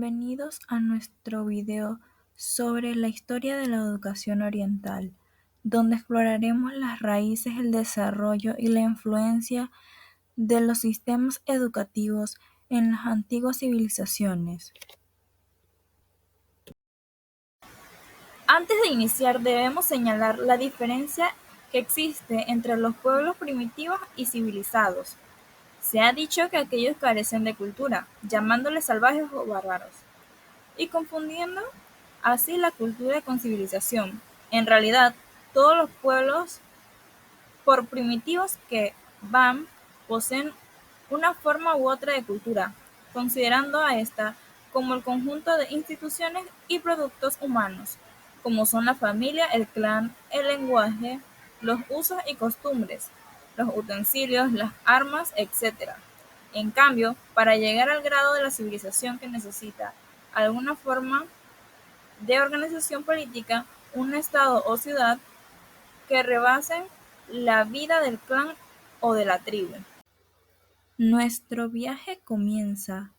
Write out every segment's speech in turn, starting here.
Bienvenidos a nuestro video sobre la historia de la educación oriental, donde exploraremos las raíces, el desarrollo y la influencia de los sistemas educativos en las antiguas civilizaciones. Antes de iniciar, debemos señalar la diferencia que existe entre los pueblos primitivos y civilizados. Se ha dicho que aquellos carecen de cultura, llamándoles salvajes o bárbaros, y confundiendo así la cultura con civilización. En realidad, todos los pueblos, por primitivos que van, poseen una forma u otra de cultura, considerando a esta como el conjunto de instituciones y productos humanos, como son la familia, el clan, el lenguaje, los usos y costumbres, los utensilios, las armas, etc. En cambio, para llegar al grado de la civilización que necesita alguna forma de organización política, un estado o ciudad que rebasen la vida del clan o de la tribu. Nuestro viaje comienza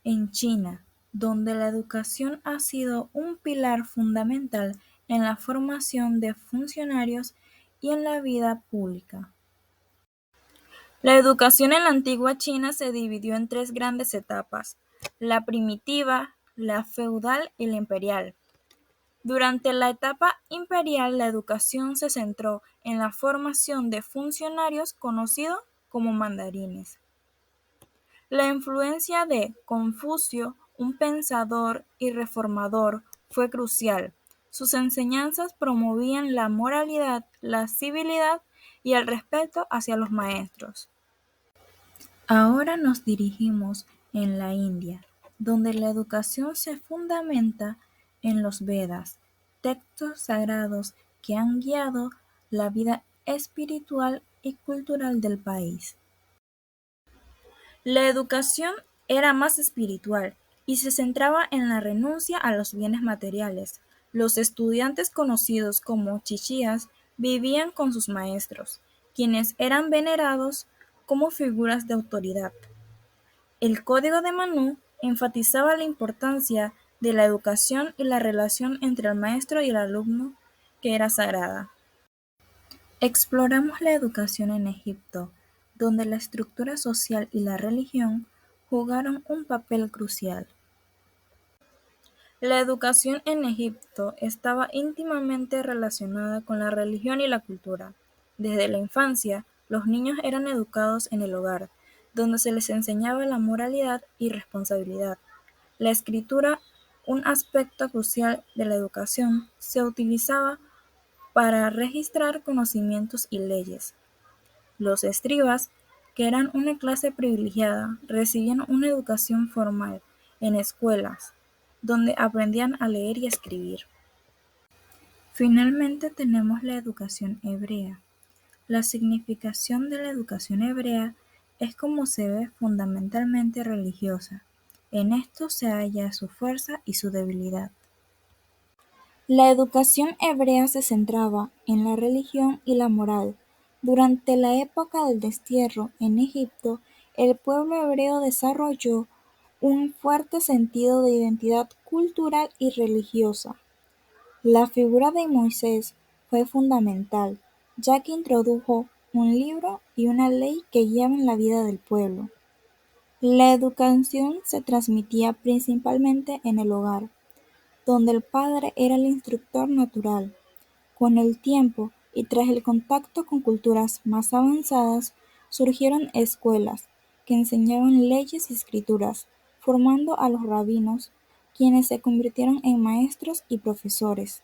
en China, donde la educación ha sido un pilar fundamental en la formación de funcionarios y en la vida pública. La educación en la antigua China se dividió en tres grandes etapas: la primitiva, la feudal y la imperial. Durante la etapa imperial, la educación se centró en la formación de funcionarios conocidos como mandarines. La influencia de Confucio, un pensador y reformador, fue crucial. Sus enseñanzas promovían la moralidad, la civilidad y el respeto hacia los maestros. Ahora nos dirigimos en la India, donde la educación se fundamenta en los Vedas, textos sagrados que han guiado la vida espiritual y cultural del país. La educación era más espiritual y se centraba en la renuncia a los bienes materiales. Los estudiantes conocidos como chichías vivían con sus maestros, quienes eran venerados como figuras de autoridad. El Código de Manú enfatizaba la importancia de la educación y la relación entre el maestro y el alumno, que era sagrada. Exploramos la educación en Egipto, donde la estructura social y la religión jugaron un papel crucial. La educación en Egipto estaba íntimamente relacionada con la religión y la cultura. Desde la infancia, los niños eran educados en el hogar, donde se les enseñaba la moralidad y responsabilidad. La escritura, un aspecto crucial de la educación, se utilizaba para registrar conocimientos y leyes. Los escribas, que eran una clase privilegiada, recibían una educación formal en escuelas, donde aprendían a leer y escribir. Finalmente tenemos la educación hebrea. La significación de la educación hebrea es como se ve fundamentalmente religiosa. En esto se halla su fuerza y su debilidad. La educación hebrea se centraba en la religión y la moral. Durante la época del destierro en Egipto, el pueblo hebreo desarrolló un fuerte sentido de identidad cultural y religiosa. La figura de Moisés fue fundamental, ya que introdujo un libro y una ley que guiaban la vida del pueblo. La educación se transmitía principalmente en el hogar, donde el padre era el instructor natural. Con el tiempo y tras el contacto con culturas más avanzadas, surgieron escuelas que enseñaban leyes y escrituras, formando a los rabinos, quienes se convirtieron en maestros y profesores.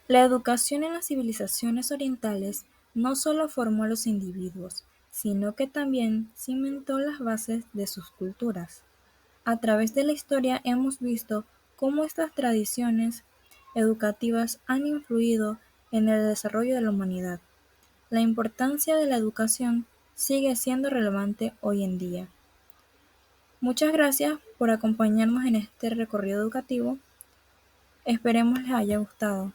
La educación en las civilizaciones orientales no solo formó a los individuos, sino que también cimentó las bases de sus culturas. A través de la historia hemos visto cómo estas tradiciones educativas han influido en el desarrollo de la humanidad. La importancia de la educación sigue siendo relevante hoy en día. Muchas gracias por acompañarnos en este recorrido educativo. Esperemos les haya gustado.